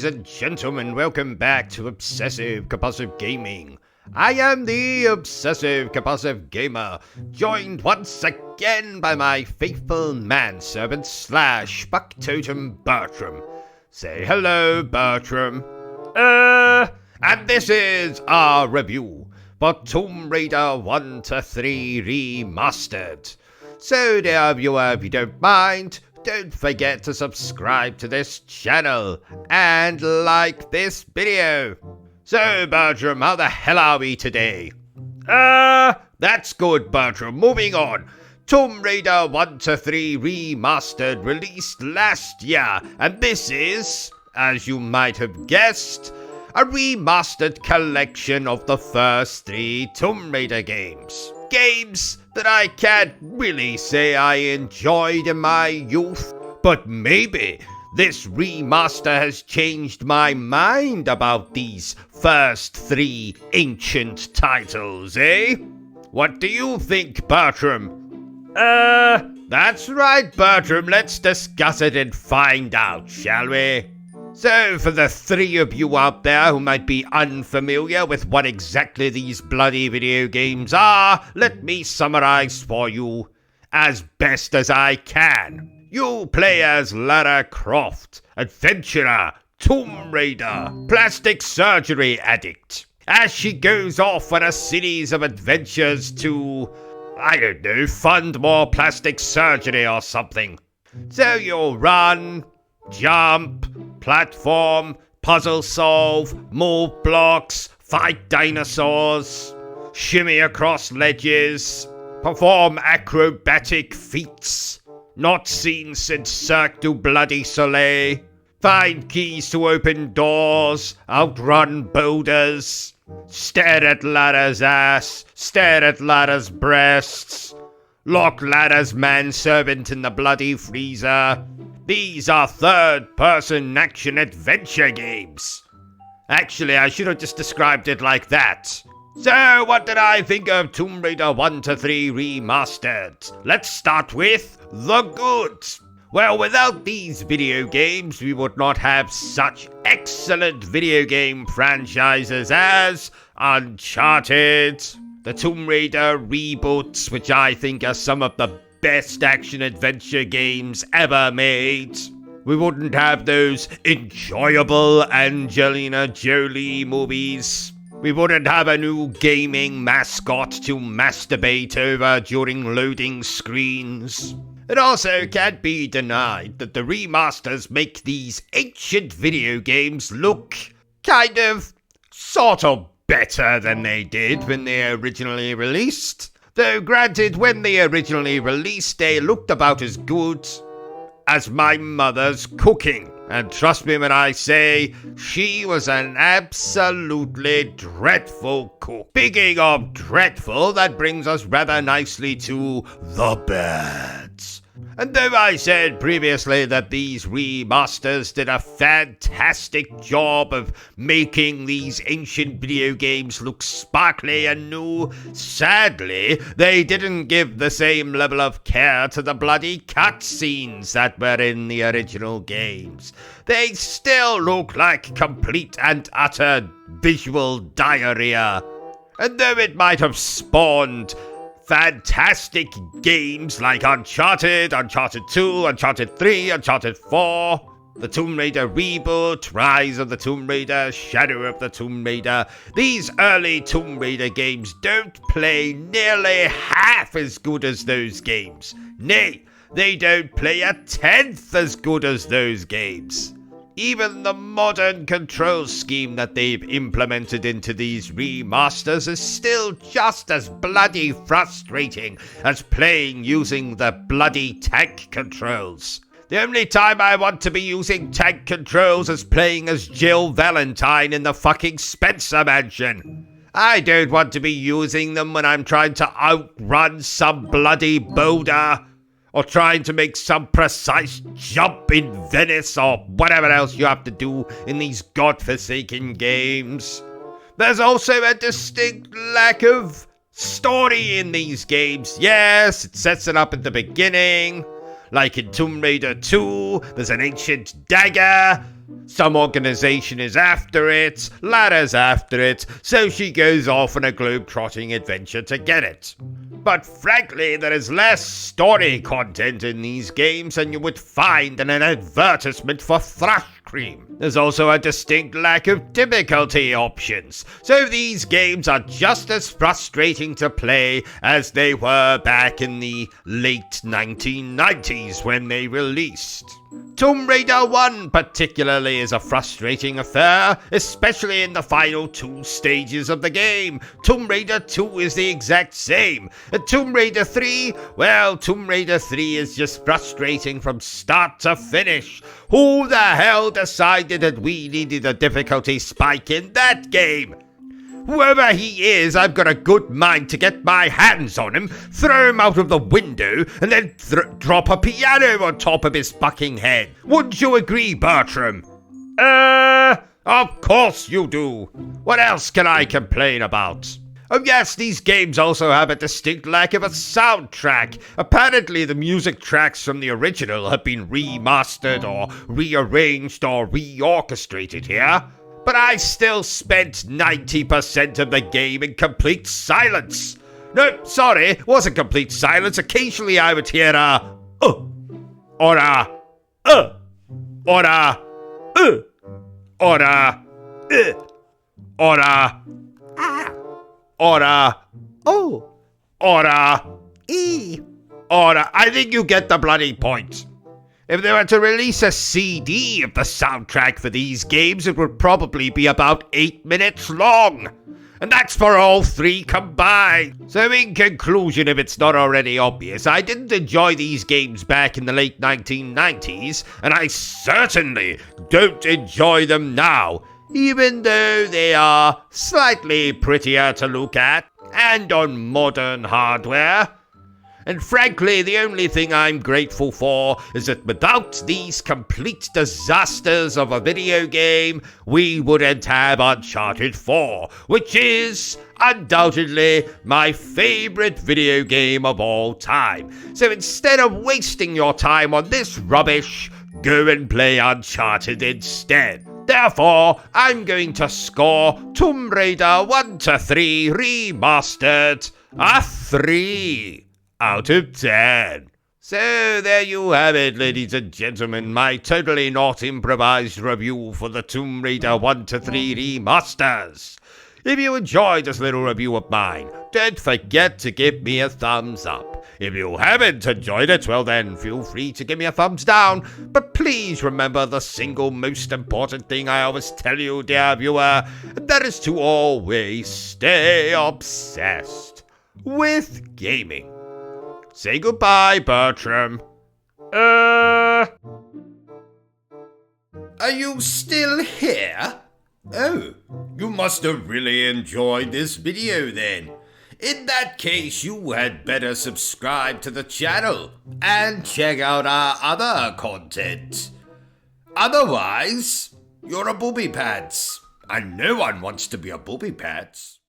Ladies and gentlemen, welcome back to Obsessive Compulsive Gaming. I am the Obsessive Compulsive Gamer, joined once again by my faithful manservant slash Bucktotem Bertrum. Say hello, Bertrum. And this is our review for Tomb Raider 1 to 3 Remastered. So dear viewer, if you don't mind, don't forget to subscribe to this channel and like this video. So Bertrum, how the hell are we today? That's good, Bertrum. Moving on. Tomb Raider 1 to 3 Remastered released last year, and this is, as you might have guessed, a remastered collection of the first 3 Tomb Raider games. Games that I can't really say I enjoyed in my youth, but maybe this remaster has changed my mind about these first 3 ancient titles, eh? What do you think, Bertrum? That's right, Bertrum. Let's discuss it and find out, shall we? So, for the 3 of you out there who might be unfamiliar with what exactly these bloody video games are, let me summarize for you as best as I can. You play as Lara Croft, adventurer, Tomb Raider, plastic surgery addict, as she goes off on a series of adventures to, I don't know, fund more plastic surgery or something. So you'll run, jump, platform, puzzle solve, move blocks, fight dinosaurs, shimmy across ledges, perform acrobatic feats not seen since Cirque du Bloody Soleil, find keys to open doors, outrun boulders, stare at Lara's ass, stare at Lara's breasts, lock Lara's manservant in the bloody freezer. These are third-person action-adventure games. Actually, I should have just described it like that. So, what did I think of Tomb Raider 1 to 3 Remastered? Let's start with the good. Well, without these video games, we would not have such excellent video game franchises as Uncharted, the Tomb Raider reboots, which I think are some of the best action-adventure games ever made. We wouldn't have those enjoyable Angelina Jolie movies. We wouldn't have a new gaming mascot to masturbate over during loading screens. It also can't be denied that the remasters make these ancient video games look kind of, sort of better than they did when they originally released. Though granted, when they originally released, they looked about as good as my mother's cooking. And trust me when I say, she was an absolutely dreadful cook. Speaking of dreadful, that brings us rather nicely to the birds. And though I said previously that these remasters did a fantastic job of making these ancient video games look sparkly and new, sadly, they didn't give the same level of care to the bloody cutscenes that were in the original games. They still look like complete and utter visual diarrhea. And though it might have spawned fantastic games like Uncharted, Uncharted 2, Uncharted 3, Uncharted 4, the Tomb Raider reboot, Rise of the Tomb Raider, Shadow of the Tomb Raider, these early Tomb Raider games don't play nearly half as good as those games. Nay, they don't play a tenth as good as those games. Even the modern control scheme that they've implemented into these remasters is still just as bloody frustrating as playing using the bloody tank controls. The only time I want to be using tank controls is playing as Jill Valentine in the fucking Spencer Mansion. I don't want to be using them when I'm trying to outrun some bloody boulder, or trying to make some precise jump in Venice, or whatever else you have to do in these godforsaken games. There's also a distinct lack of story in these games. Yes, it sets it up at the beginning. Like in Tomb Raider 2, there's an ancient dagger, Some organization is after it, Lara's after it, so she goes off on a globe-trotting adventure to get it. But frankly, there is less story content in these games than you would find in an advertisement for thrush cream. There's also a distinct lack of difficulty options, so these games are just as frustrating to play as they were back in the late 1990s when they released. Tomb Raider 1 particularly is a frustrating affair, especially in the final 2 stages of the game. Tomb Raider 2 is the exact same. And Tomb Raider 3, well, Tomb Raider 3 is just frustrating from start to finish. Who the hell decided that we needed a difficulty spike in that game? Whoever he is, I've got a good mind to get my hands on him, throw him out of the window, and then drop a piano on top of his fucking head. Wouldn't you agree, Bertrum? Of course you do. What else can I complain about? Oh yes, these games also have a distinct lack of a soundtrack. Apparently the music tracks from the original have been remastered or rearranged or reorchestrated here. But I still spent 90% of the game in complete silence. No, sorry, it wasn't complete silence. Occasionally I would hear a or a or a or a or a or a or a e or a. I think you get the bloody point. If they were to release a CD of the soundtrack for these games, it would probably be about 8 minutes long. And that's for all 3 combined. So in conclusion, if it's not already obvious, I didn't enjoy these games back in the late 1990s, and I certainly don't enjoy them now, even though they are slightly prettier to look at and on modern hardware. And frankly, the only thing I'm grateful for is that without these complete disasters of a video game, we wouldn't have Uncharted 4, which is undoubtedly my favorite video game of all time. So instead of wasting your time on this rubbish, go and play Uncharted instead. Therefore, I'm going to score Tomb Raider 1 to 3 Remastered a 3 out of 10. So there you have it, ladies and gentlemen, my totally not improvised review for the Tomb Raider 1 to 3 remasters. If you enjoyed this little review of mine, don't forget to give me a thumbs up. If you haven't enjoyed it, well then feel free to give me a thumbs down. But please remember the single most important thing I always tell you, dear viewer, and that is to always stay obsessed with gaming. Say goodbye, Bertrum. Are you still here? Oh, you must have really enjoyed this video then. In that case, you had better subscribe to the channel and check out our other content. Otherwise, you're a booby pants, and no one wants to be a booby pants.